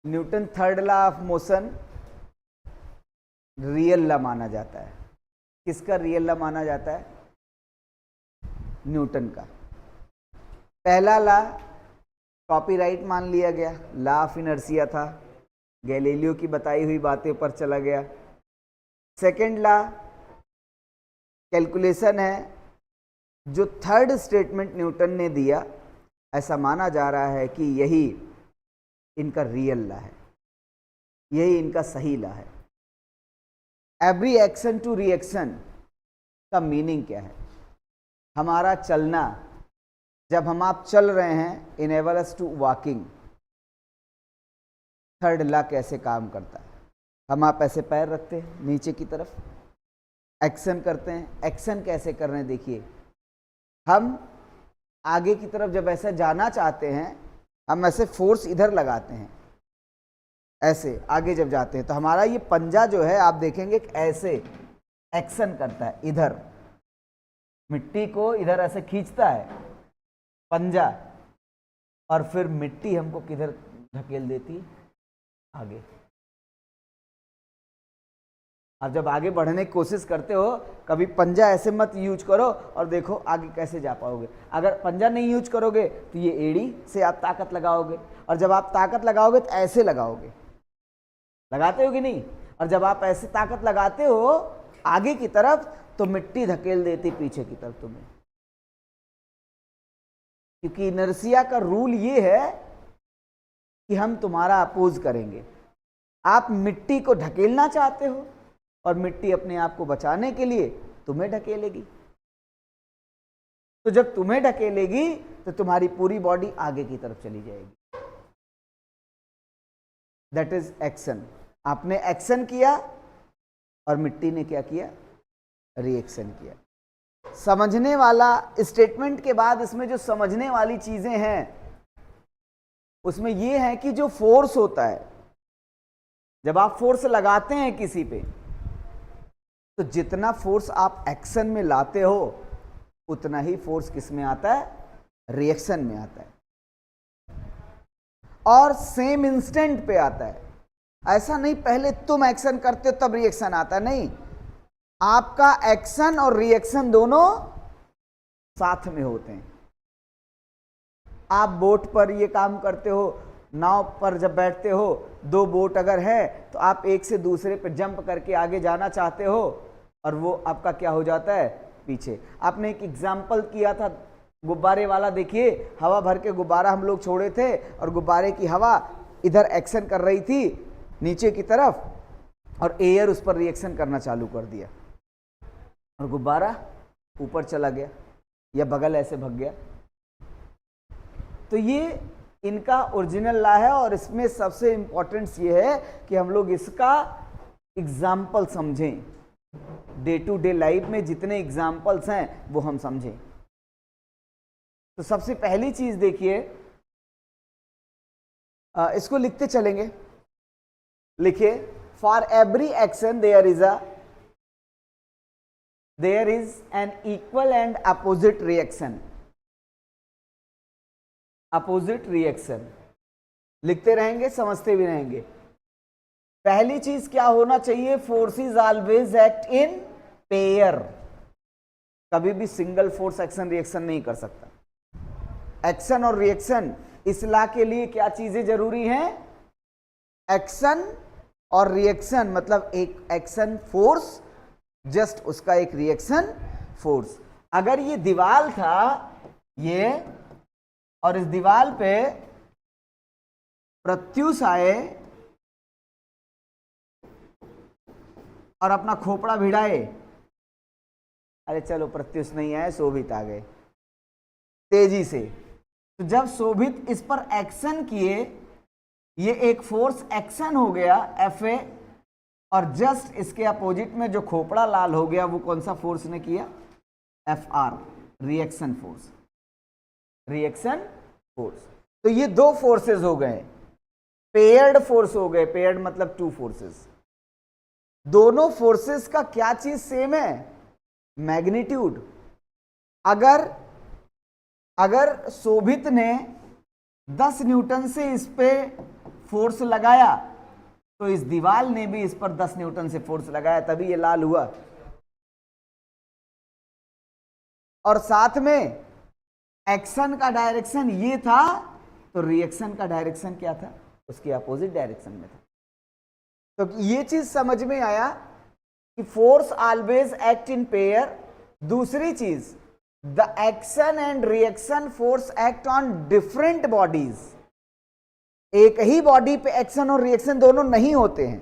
Newton third law of motion real law माना जाता है। किसका रियल लॉ माना जाता है? न्यूटन का। पहला लॉ कॉपीराइट मान लिया गया, लॉ ऑफ इनर्शिया था, गैलीलियो की बताई हुई बातें पर चला गया। सेकंड लॉ कैलकुलेशन है। जो थर्ड स्टेटमेंट न्यूटन ने दिया, ऐसा माना जा रहा है कि यही इनका रियल लॉ है, यही इनका सही लॉ है। एवरी एक्शन टू रिएक्शन का मीनिंग क्या है? हमारा चलना, जब हम आप चल रहे हैं, enable us to walking. Third law कैसे काम करता है? हम आप ऐसे पैर रखते हैं नीचे की तरफ, एक्शन करते हैं। एक्शन कैसे कर रहे हैं देखिए, हम आगे की तरफ जब ऐसे जाना चाहते हैं, हम ऐसे फोर्स इधर लगाते हैं, ऐसे आगे जब जाते हैं तो हमारा ये पंजा जो है आप देखेंगे ऐसे एक्शन करता है, इधर मिट्टी को इधर ऐसे खींचता है पंजा, और फिर मिट्टी हमको किधर धकेल देती है? आगे। अब जब आगे बढ़ने की कोशिश करते हो, कभी पंजा ऐसे मत यूज करो और देखो आगे कैसे जा पाओगे। अगर पंजा नहीं यूज करोगे तो ये एड़ी से आप ताकत लगाओगे, और जब आप ताकत लगाओगे तो ऐसे लगाओगे, लगाते हो कि नहीं? और जब आप ऐसे ताकत लगाते हो आगे की तरफ तो मिट्टी धकेल देती पीछे की तरफ तुम्हें, क्योंकि इनर्शिया का रूल ये है कि हम तुम्हारा अपोज करेंगे। आप मिट्टी को ढकेलना चाहते हो और मिट्टी अपने आप को बचाने के लिए तुम्हें ढकेलेगी। तो जब तुम्हें ढकेलेगी तो तुम्हारी पूरी बॉडी आगे की तरफ चली जाएगी। That is action. आपने एक्शन किया और मिट्टी ने क्या किया? रिएक्शन किया। समझने वाला स्टेटमेंट के बाद इसमें जो समझने वाली चीजें हैं उसमें यह है कि जो फोर्स होता है, जब आप फोर्स लगाते हैं किसी पे, तो जितना फोर्स आप एक्शन में लाते हो उतना ही फोर्स किस में आता है? रिएक्शन में आता है, और सेम इंस्टेंट पे आता है। ऐसा नहीं पहले तुम एक्शन करते हो तब रिएक्शन आता है, नहीं। आपका एक्शन और रिएक्शन दोनों साथ में होते हैं। आप बोट पर ये काम करते हो, नाव पर जब बैठते हो, दो बोट अगर है तो आप एक से दूसरे पर जंप करके आगे जाना चाहते हो और वो आपका क्या हो जाता है? पीछे। आपने एक एग्जाम्पल किया था गुब्बारे वाला, देखिए हवा भर के गुब्बारा हम लोग छोड़े थे और गुब्बारे की हवा इधर एक्शन कर रही थी नीचे की तरफ, और एयर उस पर रिएक्शन करना चालू कर दिया और गुब्बारा ऊपर चला गया या बगल ऐसे भग गया। तो ये इनका ओरिजिनल लॉ है, और इसमें सबसे इंपॉर्टेंट ये है कि हम लोग इसका एग्जाम्पल समझें। डे टू डे लाइफ में जितने एग्जाम्पल्स हैं वो हम समझें। तो सबसे पहली चीज देखिए, इसको लिखते चलेंगे। लिखिए, for every action there is an equal and opposite reaction. Opposite reaction लिखते रहेंगे, समझते भी रहेंगे। पहली चीज क्या होना चाहिए? Forces always act in pair. कभी भी सिंगल फोर्स एक्शन रिएक्शन नहीं कर सकता। एक्शन और रिएक्शन, इस लॉ के लिए क्या चीजें जरूरी हैं? एक्शन और रिएक्शन, मतलब एक एक्शन फोर्स जस्ट उसका एक रिएक्शन फोर्स। अगर ये दीवार था ये, और इस दीवार पे प्रत्युष आए और अपना खोपड़ा भिड़ाए, अरे चलो प्रत्युष नहीं आए, शोभित आ गए तेजी से, तो जब शोभित इस पर एक्शन किए, ये एक फोर्स एक्शन हो गया Fa, और जस्ट इसके अपोजिट में जो खोपड़ा लाल हो गया वो कौन सा फोर्स ने किया? Fr, reaction force. Reaction force. तो ये दो फोर्सेस हो गए, पेयर्ड फोर्स हो गए। पेयर्ड मतलब टू फोर्सेस। दोनों फोर्सेस का क्या चीज सेम है? मैग्नीट्यूड। अगर शोभित ने 10 न्यूटन से इस पे फोर्स लगाया तो इस दीवार ने भी इस पर 10 न्यूटन से फोर्स लगाया, तभी ये लाल हुआ। और साथ में एक्शन का डायरेक्शन ये था, तो रिएक्शन का डायरेक्शन क्या था, उसके अपोजिट डायरेक्शन में था। तो ये चीज समझ में आया कि force always act in pair. दूसरी चीज, the action and reaction force act on different bodies. एक ही बॉडी पे एक्शन और रिएक्शन दोनों नहीं होते हैं।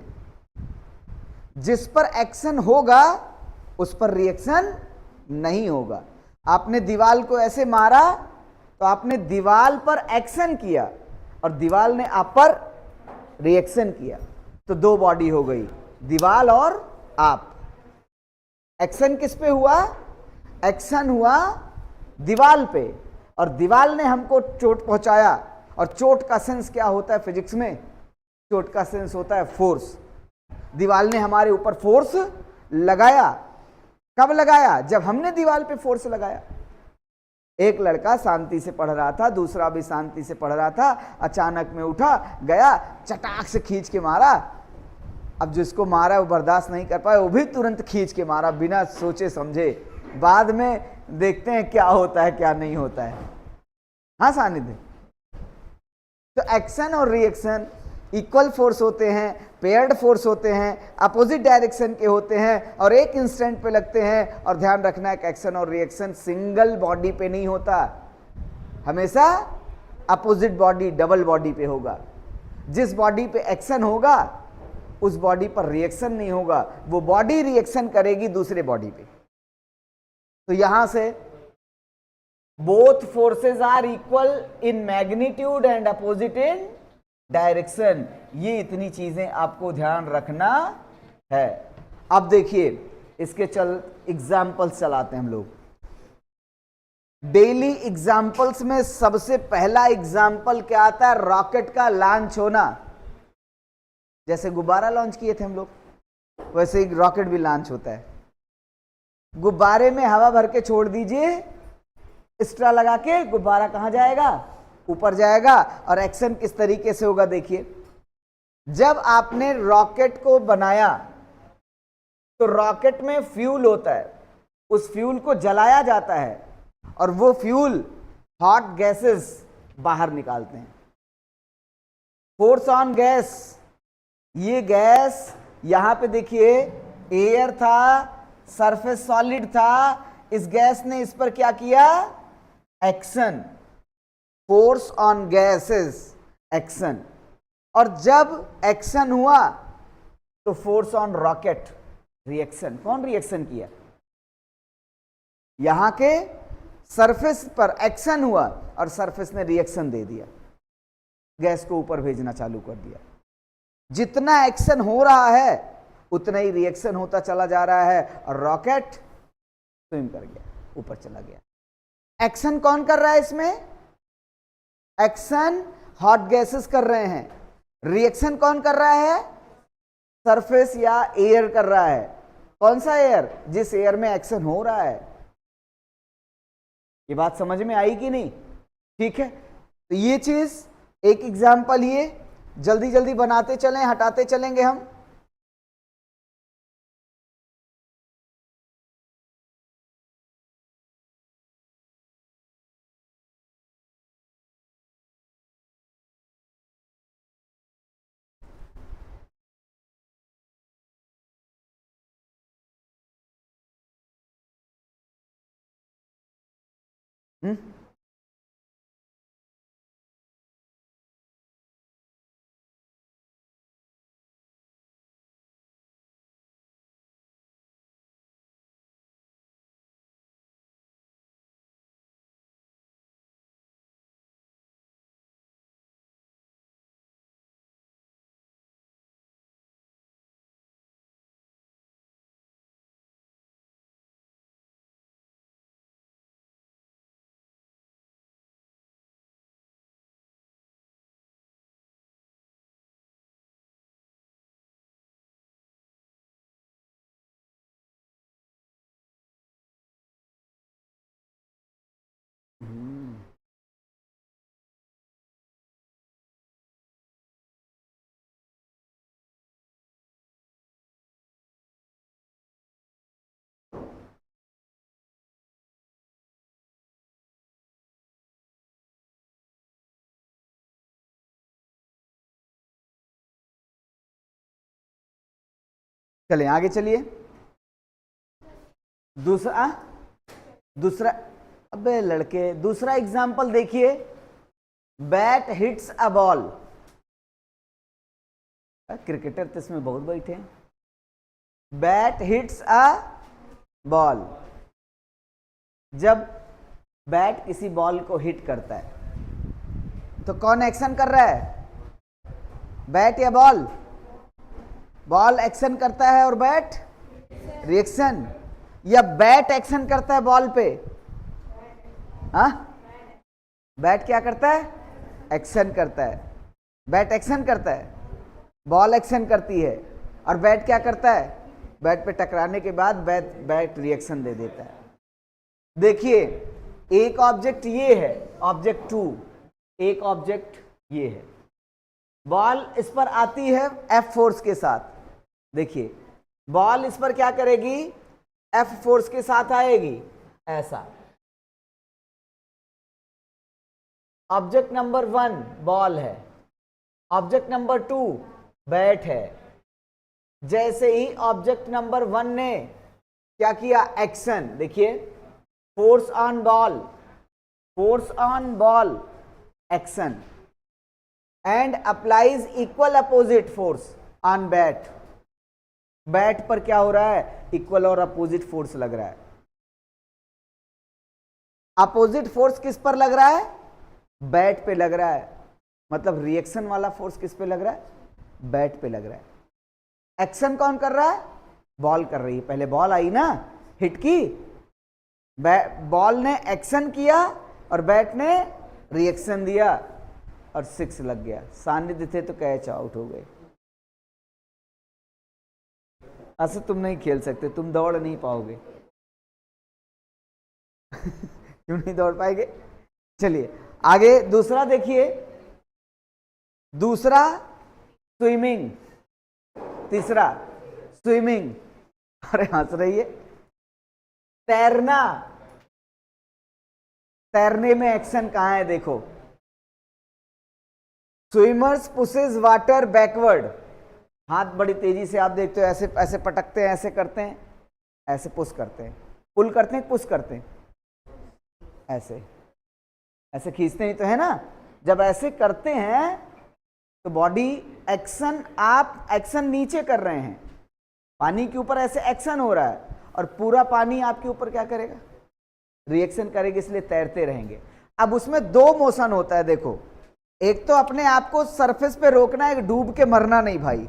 जिस पर एक्शन होगा उस पर रिएक्शन नहीं होगा। आपने दीवार को ऐसे मारा तो आपने दीवार पर एक्शन किया और दीवार ने आप पर रिएक्शन किया, तो दो बॉडी हो गई, दीवार और आप। एक्शन किस पे हुआ? एक्शन हुआ दीवार पे, और दीवार ने हमको चोट पहुंचाया। और चोट का सेंस क्या होता है फिजिक्स में? चोट का सेंस होता है फोर्स। दीवार ने हमारे ऊपर फोर्स लगाया। कब लगाया? जब हमने दीवार पे फोर्स लगाया। एक लड़का शांति से पढ़ रहा था, दूसरा भी शांति से पढ़ रहा था, अचानक में उठा गया, चटाक से खींच के मारा। अब जिसको मारा वो बर्दाश्त नहीं कर पाया, वो भी तुरंत खींच के मारा बिना सोचे समझे। बाद में देखते हैं क्या होता है क्या नहीं होता है। हाँ सानिध्य। तो एक्शन और रिएक्शन इक्वल फोर्स होते हैं, पेयर्ड फोर्स होते हैं, अपोजिट डायरेक्शन के होते हैं और एक इंस्टेंट पे लगते हैं। और ध्यान रखना है कि एक्शन और रिएक्शन सिंगल बॉडी पे नहीं होता, हमेशा अपोजिट बॉडी, डबल बॉडी पे होगा। जिस बॉडी पे एक्शन होगा उस बॉडी पर रिएक्शन नहीं होगा, वो बॉडी रिएक्शन करेगी दूसरे बॉडी पे। तो यहां से both forces are equal in magnitude and opposite in direction. ये इतनी चीजें आपको ध्यान रखना है। अब देखिए इसके एग्जाम्पल्स चलाते हैं हम लोग। डेली एग्जाम्पल्स में सबसे पहला एग्जाम्पल क्या आता है? रॉकेट का लॉन्च होना। जैसे गुब्बारा लॉन्च किए थे हम लोग, वैसे ही रॉकेट भी लॉन्च होता है। गुब्बारे में हवा भर के छोड़ दीजिए, स्ट्रा लगा के, गुब्बारा कहां जाएगा? ऊपर जाएगा। और एक्शन किस तरीके से होगा देखिए। जब आपने रॉकेट को बनाया तो रॉकेट में फ्यूल होता है, उस फ्यूल को जलाया जाता है और वो फ्यूल हॉट गैसेस बाहर निकालते हैं। फोर्स ऑन गैस, ये गैस यहां पे देखिए एयर था, सरफेस सॉलिड था, इस गैस ने इस पर क्या किया? Action. Force on gases, action. और जब एक्शन हुआ तो फोर्स ऑन रॉकेट, रिएक्शन। कौन रिएक्शन किया? यहां के सरफेस पर एक्शन हुआ और सरफेस ने रिएक्शन दे दिया, गैस को ऊपर भेजना चालू कर दिया। जितना एक्शन हो रहा है उतना ही रिएक्शन होता चला जा रहा है और रॉकेट स्विम कर गया, ऊपर चला गया। एक्शन कौन कर रहा है इसमें? एक्शन हॉट गैसेस कर रहे हैं। रिएक्शन कौन कर रहा है? सरफेस या एयर कर रहा है। कौन सा एयर? जिस एयर में एक्शन हो रहा है। ये बात समझ में आई कि नहीं? ठीक है, तो ये चीज एक एग्जाम्पल, ये जल्दी जल्दी बनाते चलें, हटाते चलेंगे हम। चलिए आगे चलिए। दूसरा दूसरा अबे लड़के, दूसरा एग्जाम्पल देखिए। Bat hits a ball. Cricketer तो इसमें बहुत बैठे हैं। Bat hits a ball. जब बैट किसी बॉल को हिट करता है तो कौन एक्शन कर रहा है? बैट या बॉल? बॉल एक्शन करता है और बैट रिएक्शन, या बैट एक्शन करता है बॉल पे? हाँ, बैट क्या करता है? एक्शन करता है। बैट एक्शन करता है, बॉल एक्शन करती है, और बैट क्या करता है? बैट पे टकराने के बाद बैट रिएक्शन दे देता है। देखिए, एक ऑब्जेक्ट ये है, ऑब्जेक्ट 2, एक ऑब्जेक्ट ये है। बॉल इस पर आती है एफ फोर्स के साथ। देखिए, बॉल इस पर क्या करेगी? एफ फोर्स के साथ आएगी, ऐसा। ऑब्जेक्ट नंबर 1 बॉल है, ऑब्जेक्ट नंबर 2 बैट है। जैसे ही ऑब्जेक्ट नंबर 1 ने क्या किया? एक्शन। देखिए, force on ball, force on ball, action, and applies equal opposite force on bat. Bat पर क्या हो रहा है? इक्वल और अपोजिट फोर्स लग रहा है। अपोजिट फोर्स किस पर लग रहा है? बैट पे लग रहा है। मतलब रिएक्शन वाला फोर्स किस पे लग रहा है? बैट पे लग रहा है। एक्शन कौन कर रहा है? बॉल कर रही है। पहले बॉल आई ना, हिट की, बॉल ने एक्शन किया और बैट ने रिएक्शन दिया और 6 लग गया। सानिध्य थे तो कैच आउट हो गए। ऐसे तुम नहीं खेल सकते, तुम दौड़ नहीं पाओगे। क्यों नहीं दौड़ पाएंगे? चलिए आगे दूसरा देखिए। दूसरा स्विमिंग, तीसरा स्विमिंग। अरे हंस रही है। तैरना, तैरने में एक्शन कहां है? देखो, स्विमर्स पुशेस वाटर बैकवर्ड। हाथ बड़ी तेजी से आप देखते हो, ऐसे ऐसे पटकते हैं, ऐसे करते हैं, ऐसे पुश करते हैं, पुल करते हैं, पुश करते हैं, ऐसे ऐसे खींचते ही तो है ना। जब ऐसे करते हैं तो बॉडी एक्शन, आप एक्शन नीचे कर रहे हैं, पानी के ऊपर ऐसे एक्शन हो रहा है, और पूरा पानी आपके ऊपर क्या करेगा? रिएक्शन करेगा, इसलिए तैरते रहेंगे। अब उसमें 2 मोशन होता है। देखो, एक तो अपने आप को सरफेस पे रोकना है, डूब के मरना नहीं भाई।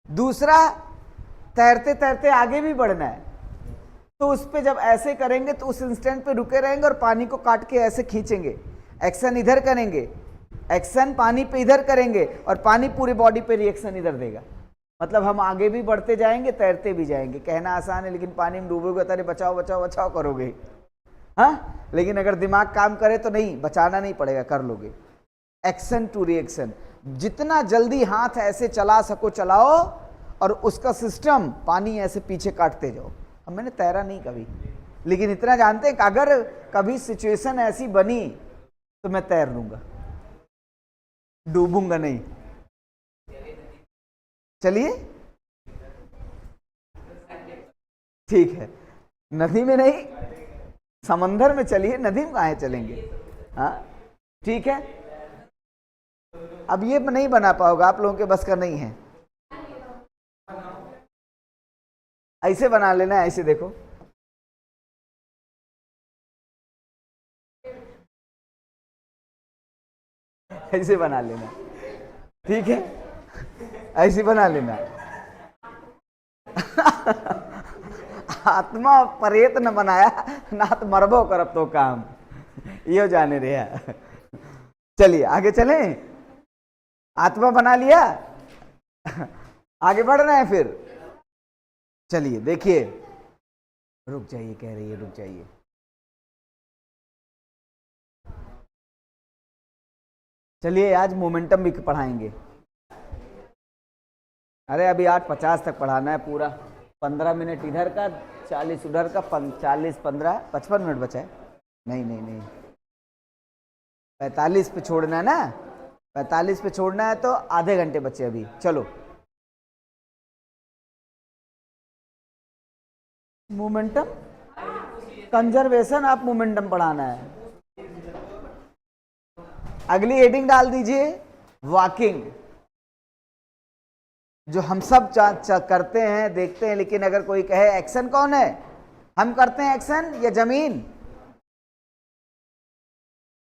दूसरा, तैरते तैरते आगे भी बढ़ना है। तो उस पे जब ऐसे करेंगे तो उस इंस्टेंट पे रुके रहेंगे और पानी को काट के ऐसे खींचेंगे, एक्शन इधर करेंगे, एक्शन पानी पे इधर करेंगे, और पानी पूरी बॉडी पे रिएक्शन इधर देगा। मतलब हम आगे भी बढ़ते जाएंगे, तैरते भी जाएंगे। कहना आसान है, लेकिन पानी में डूबोगे तो अरे बचाओ बचाओ बचाओ करोगे, हाँ। लेकिन अगर दिमाग काम करे तो नहीं, बचाना नहीं पड़ेगा, कर लोगे। Action to reaction. जितना जल्दी हाथ ऐसे चला सको चलाओ, और उसका सिस्टम पानी ऐसे पीछे काटते जाओ। अब मैंने तैरा नहीं कभी, लेकिन इतना जानते हैं कि अगर कभी सिचुएशन ऐसी बनी तो मैं तैर लूंगा, डूबूंगा नहीं। चलिए ठीक है, नदी में नहीं, समंदर में चलिए, नदी में कहाँ चलेंगे? हाँ ठीक है। अब ये नहीं बना पाओगे, आप लोगों के बस का नहीं है। ऐसे बना लेना, ऐसे देखो, ऐसे बना लेना, ठीक है, ऐसे बना लेना। आत्मा परेत न बनाया, ना तो मरबो करब तो काम, यो जाने रहा। चलिए आगे चलें। आत्मा बना लिया, आगे बढ़ना है फिर। चलिए देखिए, रुक जाइए, कह रही है रुक जाइए। चलिए आज मोमेंटम भी पढ़ाएंगे। अरे अभी 8:50 तक पढ़ाना है पूरा, 15 मिनट इधर का, 40 उधर का, 40 15 55 मिनट बचा है। नहीं नहीं नहीं, 45 पे छोड़ना है ना, 45 पे छोड़ना है, तो आधे घंटे बचे अभी। चलो मोमेंटम कंजर्वेशन ऑफ मोमेंटम पढ़ाना है। अगली हेडिंग डाल दीजिए वॉकिंग, जो हम सब करते हैं, देखते हैं, लेकिन अगर कोई कहे एक्शन कौन है, हम करते हैं एक्शन या जमीन,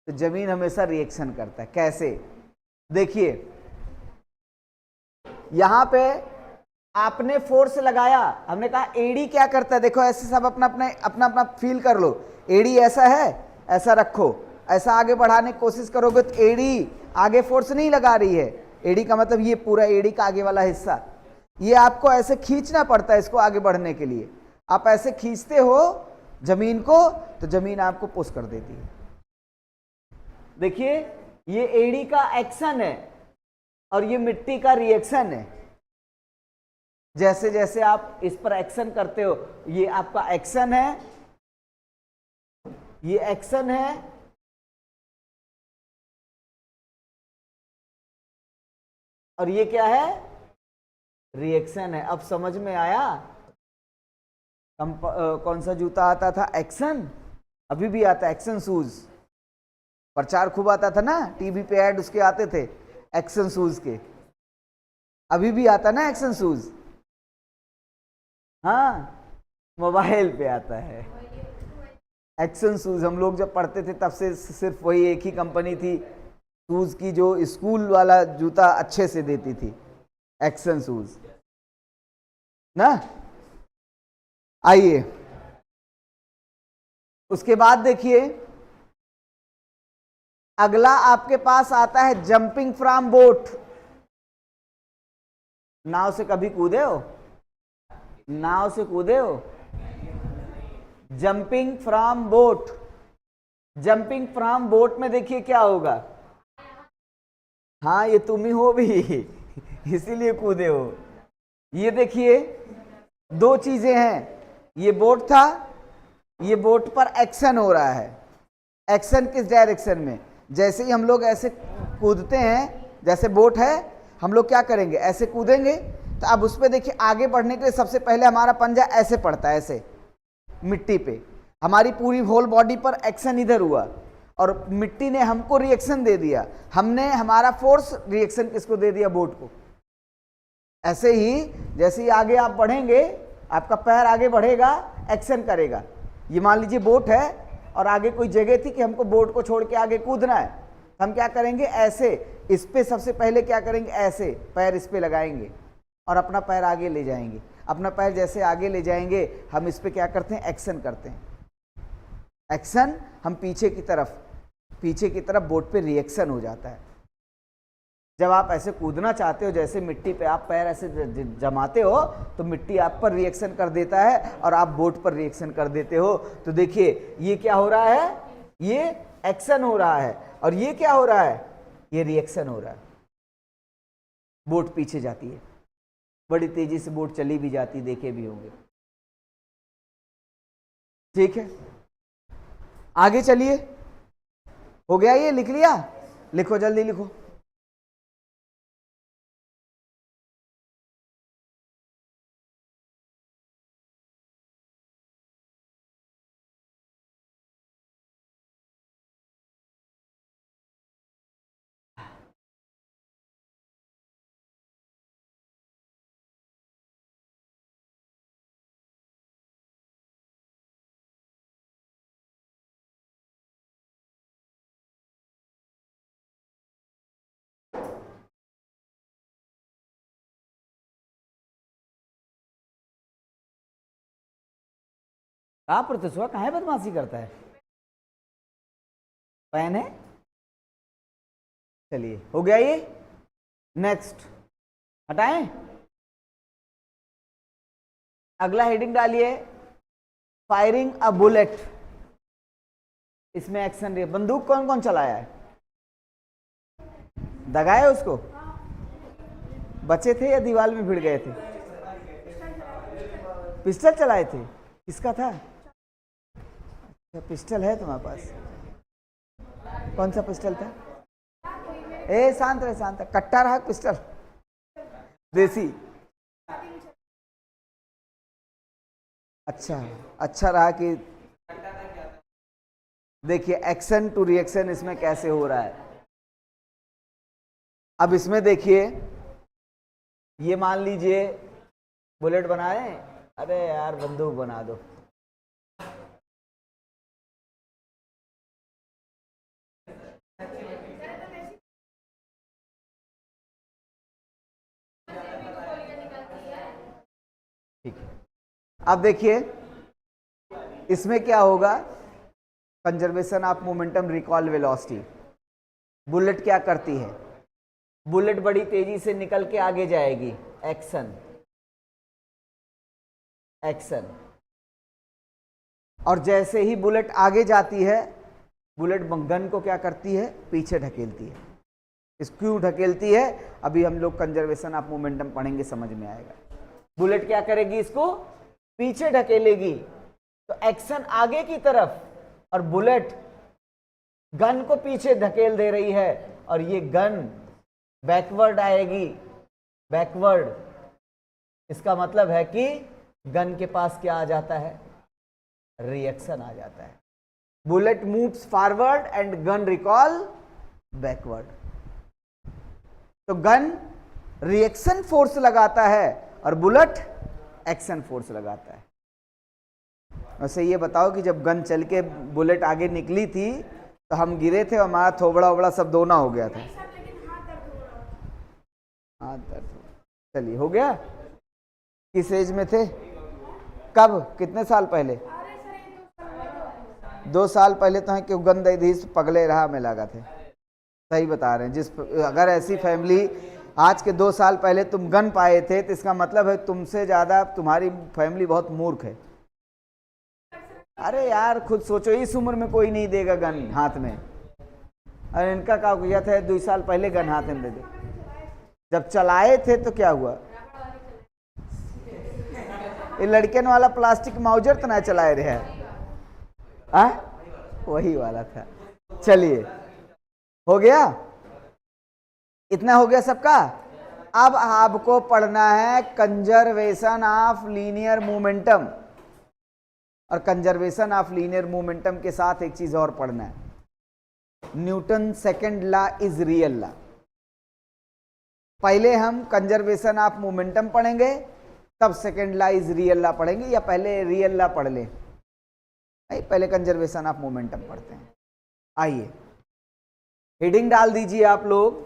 तो जमीन हमेशा रिएक्शन करता है। कैसे? देखिए यहां पे आपने फोर्स लगाया, हमने कहा एडी क्या करता है, देखो ऐसे सब अपना अपना फील कर लो। एडी ऐसा है, ऐसा रखो, ऐसा आगे बढ़ाने की कोशिश करोगे तो एडी आगे फोर्स नहीं लगा रही है। एडी का मतलब ये पूरा एडी का आगे वाला हिस्सा, ये आपको ऐसे खींचना पड़ता है इसको आगे बढ़ने के लिए। आप ऐसे खींचते हो जमीन को तो जमीन आपको पुश कर देती है। देखिए ये एडी का एक्शन है और ये मिट्टी का रिएक्शन है। जैसे जैसे आप इस पर एक्शन करते हो, ये आपका एक्शन है, ये एक्शन है, और ये क्या है, रिएक्शन है। अब समझ में आया कौन सा जूता आता था, एक्शन, अभी भी आता है एक्शन शूज, प्रचार खूब आता था ना, टीवी पे ऐड उसके आते थे एक्शन शूज के, अभी भी आता ना एक्शन शूज, हाँ मोबाइल पे आता है एक्शन शूज। हम लोग जब पढ़ते थे तब से सिर्फ वही एक ही कंपनी थी शूज की जो स्कूल वाला जूता अच्छे से देती थी, एक्शन शूज ना। आइए उसके बाद देखिए अगला आपके पास आता है जंपिंग फ्रॉम बोट। नाव से कभी कूदे हो, नाव से कूदे हो, jumping from boat. Jumping from boat में देखिए क्या होगा, हाँ ये तुम ही हो भी इसीलिए कूदे हो। ये देखिए दो चीजें हैं, ये बोट था, ये बोट पर एक्शन हो रहा है। एक्शन किस डायरेक्शन में, जैसे ही हम लोग ऐसे कूदते हैं, जैसे बोट है हम लोग क्या करेंगे, ऐसे कूदेंगे, तो अब उस पर देखिए आगे बढ़ने के लिए सबसे पहले हमारा पंजा ऐसे पड़ता है, ऐसे मिट्टी पे, हमारी पूरी होल बॉडी पर एक्शन इधर हुआ और मिट्टी ने हमको रिएक्शन दे दिया, हमने हमारा फोर्स रिएक्शन किसको दे दिया, बोट को। ऐसे ही जैसे ही आगे आप बढ़ेंगे, आपका पैर आगे बढ़ेगा, एक्शन करेगा। ये मान लीजिए बोट है और आगे कोई जगह थी कि हमको बोट को छोड़ के आगे कूदना है, हम क्या करेंगे, ऐसे इस पे सबसे पहले क्या करेंगे, ऐसे पैर इस पे लगाएंगे और अपना पैर आगे ले जाएंगे। अपना पैर जैसे आगे ले जाएंगे हम इस पे क्या करते हैं, एक्शन करते हैं। एक्शन, हम पीछे की तरफ बोट पे रिएक्शन हो जाता है। जब आप ऐसे कूदना चाहते हो, जैसे मिट्टी पे आप पैर ऐसे जमाते हो तो मिट्टी आप पर रिएक्शन कर देता है और आप बोट पर रिएक्शन कर देते हो। तो देखिए ये क्या हो रहा है, ये एक्शन हो रहा है और ये क्या हो रहा है, ये रिएक्शन हो रहा है। बोट पीछे जाती है, बड़ी तेजी से बोट चली भी जाती, देखे भी होंगे। ठीक है आगे चलिए, हो गया, ये लिख लिया, लिखो जल्दी लिखो। कहा प्रत्युषवा, कहाँ बदमाशी करता है, पेन है। चलिए हो गया ये, नेक्स्ट हटाएं। अगला हेडिंग डालिए फायरिंग अ बुलेट। इसमें एक्शन रे, बंदूक कौन कौन चलाया है, दगाए उसको, बचे थे या दीवार में भिड़ गए थे, पिस्टल चलाए थे, किसका था, पिस्टल है तुम्हारे पास, कौन सा पिस्टल था, ए शांत रहे, शांत रहे, कट्टा रहा पिस्टल, देसी, अच्छा, अच्छा रहा कि देखिए एक्शन टू रिएक्शन इसमें कैसे हो रहा है। अब इसमें देखिए, ये मान लीजिए बुलेट बनाए, अरे यार बंदूक बना दो। ठीक है, अब देखिए इसमें क्या होगा, conservation of momentum, recall velocity. Bullet क्या करती है, बुलेट बड़ी तेजी से निकल के आगे जाएगी, एक्शन, एक्शन। और जैसे ही बुलेट आगे जाती है, बुलेट गन को क्या करती है, पीछे ढकेलती है। इस क्यों ढकेलती है, अभी हम लोग कंजर्वेशन ऑफ मोमेंटम पढ़ेंगे, समझ में आएगा। बुलेट क्या करेगी, इसको पीछे ढकेलेगी, तो एक्शन आगे की तरफ, और बुलेट गन को पीछे धकेल दे रही है, और ये गन बैकवर्ड आएगी, बैकवर्ड। इसका मतलब है कि गन के पास क्या आ जाता है, रिएक्शन आ जाता है। Bullet moves forward and gun recall backward. तो गन रिएक्शन फोर्स लगाता है और बुलेट एक्शन फोर्स लगाता है। वैसे ये बताओ कि जब गन चल के बुलेट आगे निकली थी तो हम गिरे थे, हमारा थोबड़ा ओबड़ा सब दोना हो गया था। हाथ दर्द, चलिए हो गया। किस एज में थे, कब, कितने साल पहले? 2 साल पहले तो है कि गंद पगले रहा में लगा थे। सही बता रहे हैं। जिस अगर ऐसी फैमिली आज के 2 साल पहले तुम गन पाए थे तो इसका मतलब है तुमसे ज्यादा तुम्हारी फैमिली बहुत मूर्ख है। अरे यार खुद सोचो, इस उम्र में कोई नहीं देगा गन हाथ में। अरे इनका क्या किया था, 2 साल पहले गन हाथ में दे दे। जब चलाए थे तो क्या हुआ, ये लड़कन वाला प्लास्टिक माउजर तो ना चलाए रहे हैं, वही वाला था। चलिए हो गया, इतना हो गया सबका। अब आपको पढ़ना है कंजर्वेशन ऑफ लीनियर मोमेंटम, और कंजर्वेशन ऑफ लीनियर मोमेंटम के साथ एक चीज और पढ़ना है, Newton second law is real law. पहले हम कंजर्वेशन ऑफ मोमेंटम पढ़ेंगे, तब second law is real law पढ़ेंगे, या पहले रियल लॉ पढ़ लें? पहले कंजर्वेशन ऑफ मोमेंटम पढ़ते हैं। आइए हेडिंग डाल दीजिए आप लोग,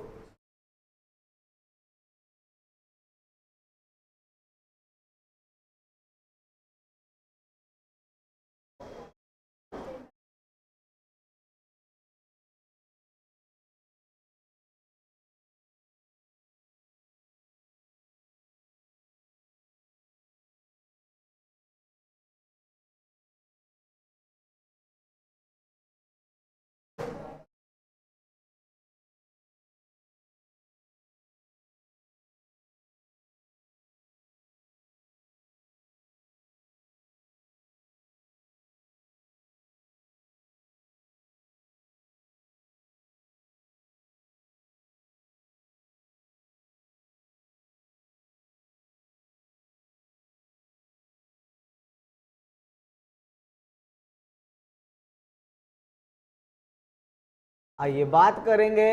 आइए बात करेंगे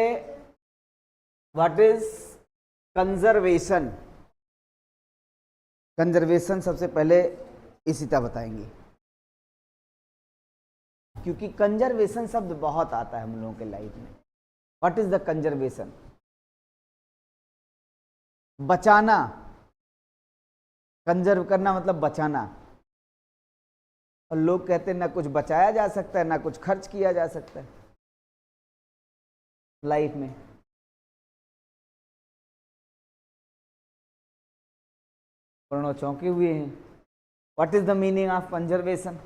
व्हाट इज कंजर्वेशन। कंजर्वेशन सबसे पहले इसीता बताएंगे, क्योंकि कंजर्वेशन शब्द बहुत आता है हम लोगों के लाइफ में। व्हाट इज द कंजर्वेशन, बचाना, कंजर्व करना मतलब बचाना। और लोग कहते हैं ना कुछ बचाया जा सकता है ना कुछ खर्च किया जा सकता है लाइफ में। प्रणव चौंके हुए हैं। What is the meaning of conservation?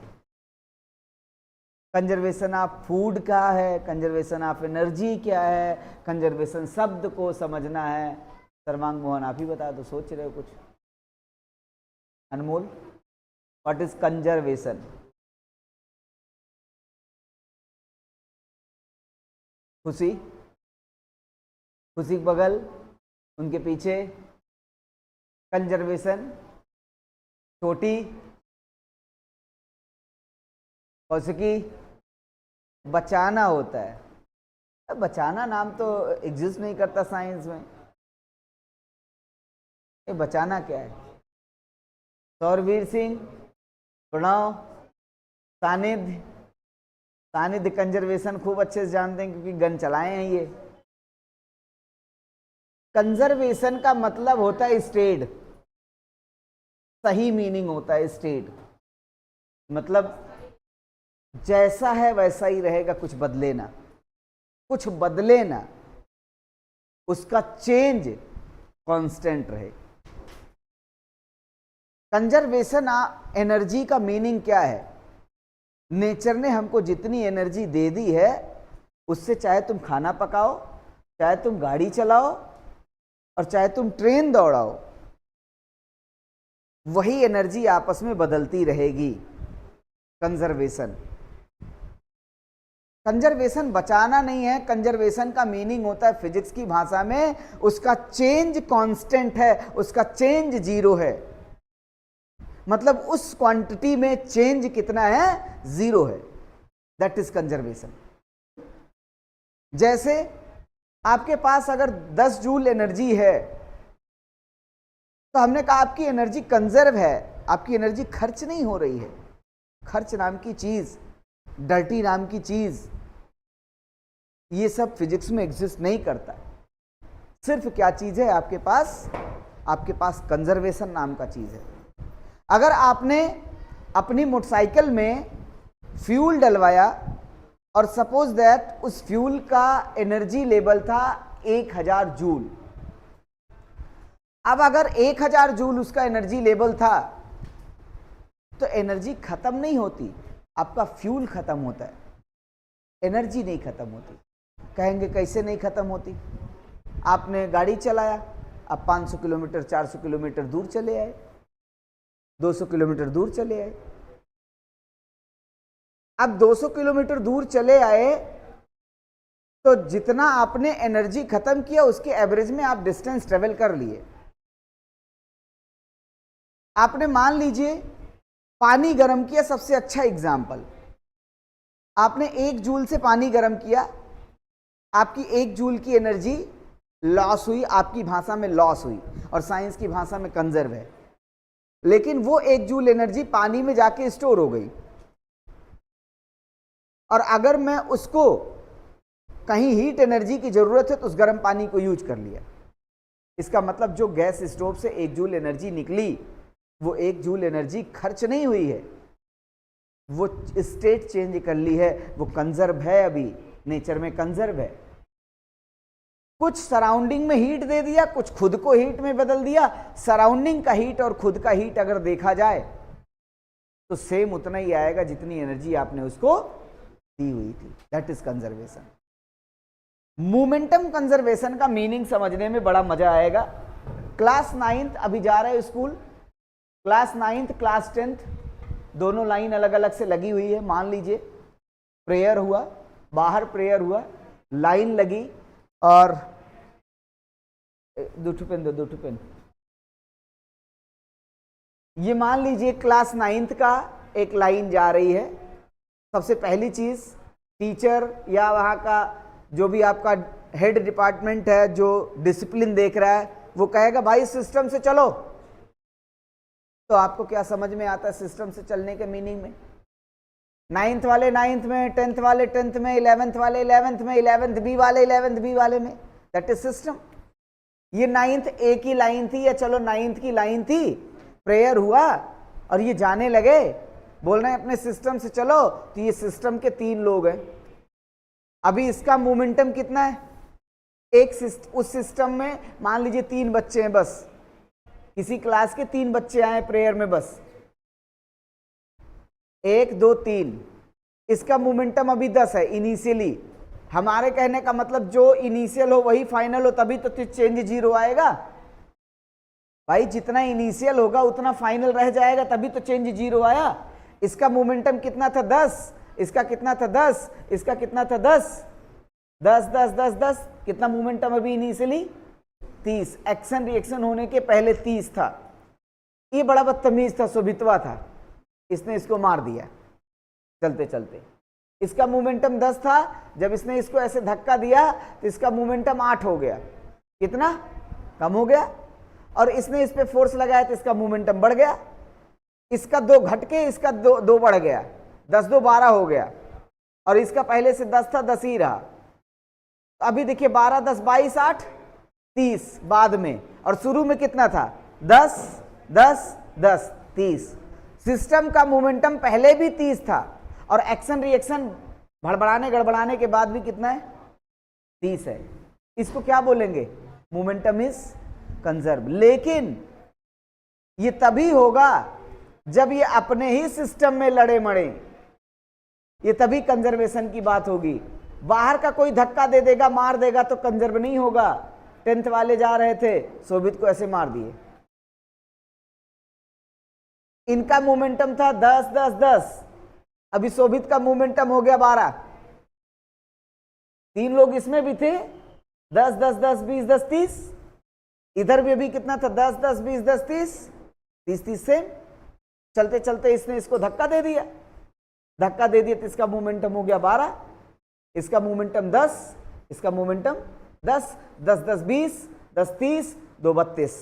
Conservation of food क्या है, कंजर्वेशन ऑफ एनर्जी क्या है, कंजर्वेशन शब्द को समझना है। सर्वांग मोहन आप ही बता दो, सोच रहे हो कुछ? अनमोल, व्हाट इज कंजर्वेशन? खुशी, खुशी के बगल उनके पीछे कंजर्वेशन, छोटी कौशिकी, बचाना होता है। बचाना नाम तो एग्जिस्ट नहीं करता साइंस में। ये बचाना क्या है? सौरवीर सिंह, प्रणव, सानिध्य। सानिध्य कंजर्वेशन खूब अच्छे से जानते हैं क्योंकि गन चलाए हैं ये। कंजर्वेशन का मतलब होता है स्टेट, सही मीनिंग होता है स्टेट, मतलब जैसा है वैसा ही रहेगा, कुछ बदले ना, कुछ बदले ना, उसका चेंज कांस्टेंट रहे। कंजर्वेशन एनर्जी का मीनिंग क्या है? नेचर ने हमको जितनी एनर्जी दे दी है उससे चाहे तुम खाना पकाओ, चाहे तुम गाड़ी चलाओ और चाहे तुम ट्रेन दौड़ाओ, वही एनर्जी आपस में बदलती रहेगी। कंजर्वेशन, कंजर्वेशन बचाना नहीं है। कंजर्वेशन का मीनिंग होता है फिजिक्स की भाषा में उसका चेंज कांस्टेंट है, उसका चेंज जीरो है, मतलब उस क्वांटिटी में चेंज कितना है? जीरो है। That is conservation. जैसे आपके पास अगर 10 जूल एनर्जी है तो हमने कहा आपकी एनर्जी कंजर्व है, आपकी एनर्जी खर्च नहीं हो रही है। खर्च नाम की चीज, डर्टी नाम की चीज, ये सब फिजिक्स में एग्जिस्ट नहीं करता। सिर्फ क्या चीज है आपके पास कंजर्वेशन नाम का चीज है। अगर आपने अपनी मोटरसाइकिल में फ्यूल डलवाया और सपोज दैट उस फ्यूल का एनर्जी लेवल था 1000 जूल, अब अगर 1000 जूल उसका एनर्जी लेवल था तो एनर्जी खत्म नहीं होती, आपका फ्यूल खत्म होता है, एनर्जी नहीं खत्म होती। कहेंगे कैसे नहीं खत्म होती? आपने गाड़ी चलाया, अब 500 किलोमीटर 400 किलोमीटर दूर चले आए, 200 किलोमीटर दूर चले आए। अब 200 किलोमीटर दूर चले आए तो जितना आपने एनर्जी खत्म किया उसके एवरेज में आप डिस्टेंस ट्रेवल कर लिए। आपने मान लीजिए पानी गर्म किया, सबसे अच्छा एग्जाम्पल, आपने 1 जूल से पानी गर्म किया, आपकी 1 जूल की एनर्जी लॉस हुई, आपकी भाषा में लॉस हुई और साइंस की भाषा में कंजर्व है, लेकिन वो 1 जूल एनर्जी पानी में जाके स्टोर हो गई। और अगर मैं उसको कहीं हीट एनर्जी की जरूरत है तो उस गर्म पानी को यूज कर लिया। इसका मतलब जो गैस स्टोव से 1 जूल एनर्जी निकली वो 1 जूल एनर्जी खर्च नहीं हुई है, वो स्टेट चेंज कर ली है, वो कंजर्व है, अभी नेचर में कंजर्व है। कुछ सराउंडिंग में हीट दे दिया, कुछ खुद को हीट में बदल दिया। सराउंडिंग का हीट और खुद का हीट अगर देखा जाए तो सेम उतना ही आएगा जितनी एनर्जी आपने उसको दी हुई थी। That is conservation. Momentum conservation का मीनिंग समझने में बड़ा मजा आएगा। क्लास 9th अभी जा रहे हैं school, class 9th class 10th दोनों लाइन अलग अलग से लगी हुई है। मान लीजिए प्रेयर हुआ, बाहर प्रेयर हुआ, लाइन लगी और दो पेन। ये मान लीजिए क्लास 9th का एक लाइन जा रही है। सबसे पहली चीज टीचर या वहां का जो भी आपका हेड डिपार्टमेंट है जो डिसिप्लिन देख रहा है वो कहेगा भाई सिस्टम से चलो। तो आपको क्या समझ में आता है सिस्टम से चलने के मीनिंग में? 9th वाले 9th में, 10th वाले 10th में, 11th वाले 11th में, 11th बी वाले 11th बी वाले में। That is system. ये 9th ए की लाइन थी या चलो 9th की लाइन थी, प्रेयर हुआ और ये जाने लगे, बोल रहे हैं अपने सिस्टम से चलो। तो ये सिस्टम के 3 लोग हैं। अभी इसका मोमेंटम कितना है? उस सिस्टम में मान लीजिए 3 बच्चे हैं, बस किसी क्लास के 3 बच्चे आए प्रेयर में, बस 1 2 3। इसका मोमेंटम अभी 10 है इनिशियली। हमारे कहने का मतलब जो इनिशियल हो वही फाइनल हो, तभी तो चेंज 0 आएगा। भाई जितना इनिशियल होगा उतना फाइनल रह जाएगा, तभी तो चेंज 0 आया। इसका मोमेंटम कितना था? 10। इसका कितना था? 10। इसका कितना था? 10 10 10 10 10। कितना मोमेंटम अभी इनिशियली? 30। एक्शन रिएक्शन होने के पहले 30 था। ये बड़ा बदतमीज था, सुभितवा था, इसने इसको मार दिया। चलते चलते। इसका मोमेंटम 10 था, जब इसने इसको ऐसे धक्का दिया तो इसका मोमेंटम 8 हो गया। कितना कम हो गया? और इसने इस पे फोर्स लगाया तो इसका मोमेंटम बढ़ गया। इसका 2 घट के इसका 2 बढ़ गया, 10 2 12 हो गया। और इसका पहले से 10 था, 10 ही रहा। अभी देखिए 12 10 22 8 30 बाद में, और शुरू में कितना था? 10 10 10 30। सिस्टम का मोमेंटम पहले भी 30 था और एक्शन रिएक्शन भड़बड़ाने गड़बड़ाने के बाद भी कितना है? 30 है। इसको क्या बोलेंगे? Momentum is conserve. लेकिन ये तभी होगा जब ये अपने ही सिस्टम में लड़े मड़े, ये तभी कंजर्वेशन की बात होगी। बाहर का कोई धक्का दे देगा, मार देगा तो कंजर्व नहीं होगा। 10th वाले जा रहे थे, शोभित को ऐसे मार दिए, इनका मोमेंटम था 10 10 10, अभी शोभित का मोमेंटम हो गया 12। 3 लोग इसमें भी थे, 10 10 10 20 10 30। इधर भी अभी कितना था? 10 10 20 10 30 30 30 सेम। चलते चलते इसने इसको धक्का दे दिया, धक्का दे दिया तो इसका मोमेंटम हो गया 12, इसका मोमेंटम 10, इसका मोमेंटम 10 10 10 20 10 30 2 32।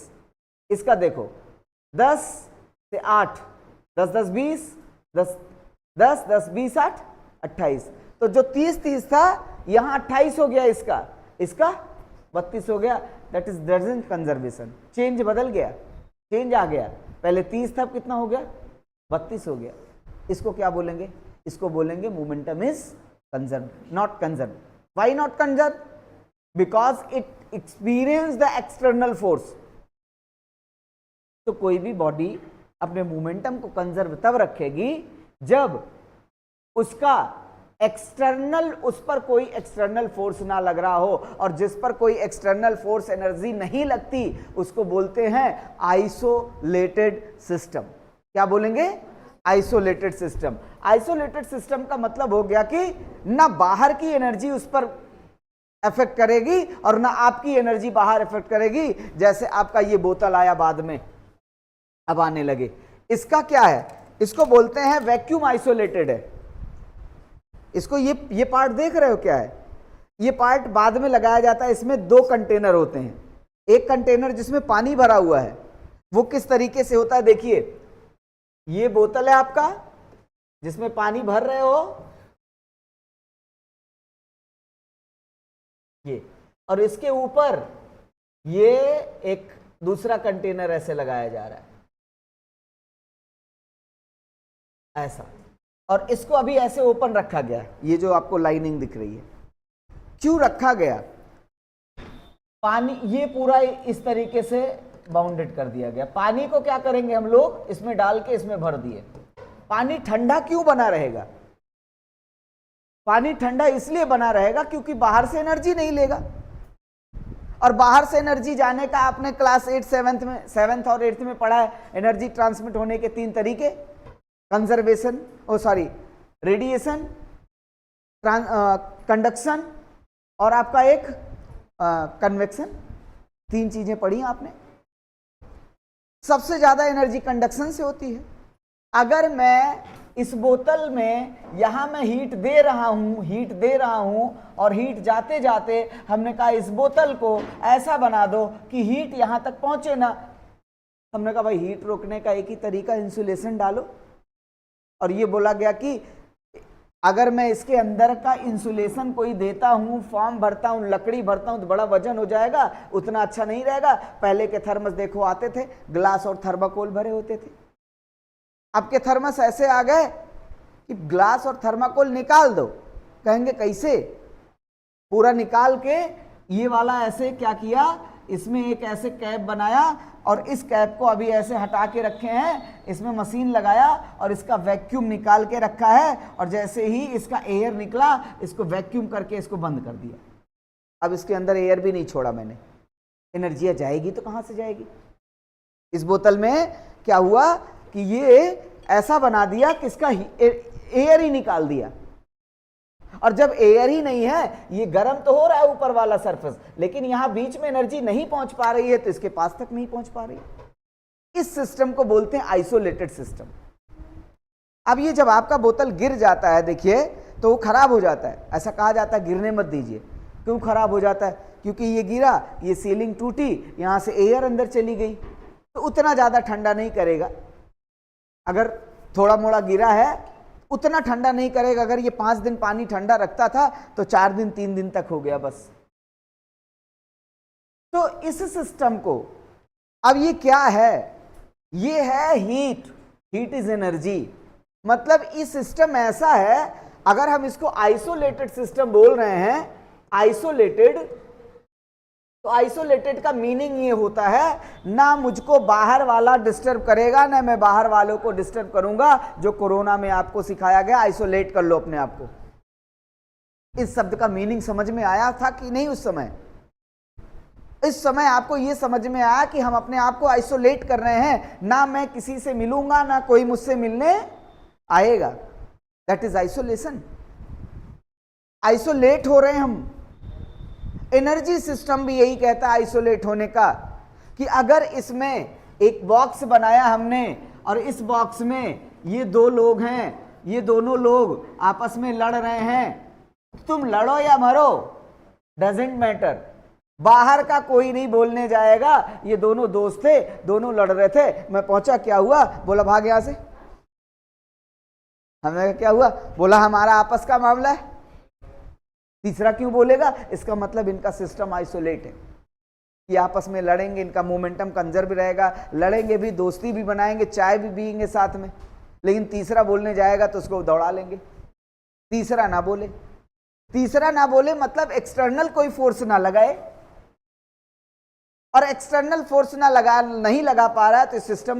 इसका देखो 10 से 8 10 10 20 10 10 10 20 8 28। तो जो 30 30 था यहां 28 हो गया, इसका 32 हो गया। That is doesn't conservation. Change बदल गया, चेंज आ गया। पहले 30 था, कितना हो गया? 32 हो गया। इसको क्या बोलेंगे? इसको बोलेंगे momentum is conserve, not conserve. Why not conserve? Because it experience the external force. तो कोई भी बॉडी अपने मोमेंटम को कंजर्व तब रखेगी जब उसका एक्सटर्नल, उस पर कोई एक्सटर्नल फोर्स ना लग रहा हो, और जिस पर कोई एक्सटर्नल फोर्स एनर्जी नहीं लगती उसको बोलते हैं आइसोलेटेड सिस्टम। क्या बोलेंगे? Isolated system. आइसोलेटेड सिस्टम का मतलब हो गया कि ना बाहर की एनर्जी उस पर इफेक्ट करेगी और ना आपकी एनर्जी बाहर इफेक्ट करेगी। जैसे आपका ये बोतल आया, बाद में अब आने लगे, इसका क्या है? इसको बोलते हैं वैक्यूम आइसोलेटेड है। इसको ये पार्ट देख रहे हो क्या है? ये पार्ट बाद में लगाया जाता है। इसमें 2 कंटेनर होते हैं। एक कंटेनर जिसमें पानी भरा हुआ है, वो किस तरीके से होता है देखिए। ये बोतल है आपका जिसमें पानी भर रहे हो, ये, और इसके ऊपर ये एक दूसरा कंटेनर ऐसे लगाया जा रहा है, ऐसा, और इसको अभी ऐसे ओपन रखा गया। ये जो आपको लाइनिंग दिख रही है, क्यों रखा गया? पानी ये पूरा इस तरीके से बाउंडेड कर दिया गया। पानी को क्या करेंगे हम लोग? इसमें डाल के इसमें भर दिए। पानी ठंडा क्यों बना रहेगा? पानी ठंडा इसलिए बना रहेगा क्योंकि बाहर से एनर्जी नहीं लेगा। और बाहर से एनर्जी जाने का आपने क्लास 8 7th और 8th में पढ़ा है। एनर्जी ट्रांसमिट होने के 3 तरीके, कंजर्वेशन, रेडिएशन, कंडक्शन और आपका एक कन्वेक्शन। 3 चीजें पढ़ी आपने। सबसे ज्यादा एनर्जी कंडक्शन से होती है। अगर मैं इस बोतल में यहां मैं हीट दे रहा हूं और हीट जाते जाते हमने कहा इस बोतल को ऐसा बना दो कि हीट यहां तक पहुंचे ना। हमने कहा भाई हीट रोकने का एक ही तरीका, इंसुलेशन डालो। और ये बोला गया कि अगर मैं इसके अंदर का इंसुलेशन कोई देता हूं, फॉर्म भरता हूं, लकड़ी भरता हूं, तो बड़ा वजन हो जाएगा, उतना अच्छा नहीं रहेगा। पहले के थर्मस देखो आते थे, ग्लास और थर्माकोल भरे होते थे। अब के थर्मस ऐसे आ गए कि ग्लास और थर्माकोल निकाल दो। कहेंगे कैसे? पूरा निकाल के ये वाला ऐसे क्या किया, इसमें एक ऐसे कैप बनाया और इस कैप को अभी ऐसे हटा के रखे हैं, इसमें मशीन लगाया और इसका वैक्यूम निकाल के रखा है, और जैसे ही इसका एयर निकला इसको वैक्यूम करके इसको बंद कर दिया। अब इसके अंदर एयर भी नहीं छोड़ा मैंने। एनर्जी जाएगी तो कहां से जाएगी? इस बोतल में क्या हुआ कि ये ऐसा बना दिया कि इसका एयर ही निकाल दिया। और जब एयर ही नहीं है, ये गर्म तो हो रहा है ऊपर वाला सरफेस, लेकिन यहां बीच में एनर्जी नहीं पहुंच पा रही है, तो इसके पास तक नहीं पहुंच पा रही है। इस सिस्टम को बोलते हैं आइसोलेटेड सिस्टम। अब ये जब आपका बोतल गिर जाता है, देखिए, तो वो खराब हो जाता है। ऐसा कहा जाता है गिरने मत दीजिए। क्यों खराब हो जाता है? क्योंकि ये गिरा, ये सीलिंग टूटी, यहां से एयर अंदर चली गई, तो उतना ज्यादा ठंडा नहीं करेगा। अगर थोड़ा मोड़ा गिरा है उतना ठंडा नहीं करेगा। अगर ये 5 दिन पानी ठंडा रखता था तो 4 दिन 3 दिन तक हो गया बस। तो इस सिस्टम को, अब ये क्या है? ये है हीट। Heat is energy. मतलब इस सिस्टम ऐसा है, अगर हम इसको आइसोलेटेड सिस्टम बोल रहे हैं, आइसोलेटेड, तो आइसोलेटेड का मीनिंग ये होता है ना मुझको बाहर वाला डिस्टर्ब करेगा ना मैं बाहर वालों को डिस्टर्ब करूंगा। जो कोरोना में आपको सिखाया गया, आइसोलेट कर लो अपने आप को। इस शब्द का मीनिंग समझ में आया था कि नहीं उस समय? इस समय आपको यह समझ में आया कि हम अपने आप को आइसोलेट कर रहे हैं, ना मैं किसी से मिलूंगा ना कोई मुझसे मिलने आएगा। That is isolation. आइसोलेट हो रहे हैं हम। एनर्जी सिस्टम भी यही कहता है आइसोलेट होने का, कि अगर इसमें एक बॉक्स बनाया हमने और इस बॉक्स में ये 2 लोग हैं, ये दोनों लोग आपस में लड़ रहे हैं, तुम लड़ो या मरो, डजेंट मैटर, बाहर का कोई नहीं बोलने जाएगा। ये दोनों दोस्त थे, दोनों लड़ रहे थे, मैं पहुंचा, क्या हुआ? बोला भाग यहां से। हमें क्या हुआ? बोला हमारा आपस का मामला है। तीसरा क्यों बोलेगा? इसका मतलब इनका सिस्टम आइसोलेट है, कि आपस में लड़ेंगे, इनका मोमेंटम कंजर्व रहेगा, लड़ेंगे भी, दोस्ती भी बनाएंगे, चाय भी पिएंगे साथ में, लेकिन तीसरा बोलने जाएगा तो उसको दौड़ा लेंगे। तीसरा ना बोले। तीसरा ना बोले मतलब एक्सटर्नल कोई फोर्स ना लगाए, और एक्सटर्नल फोर्स ना लगा, नहीं लगा पा रहा है तो सिस्टम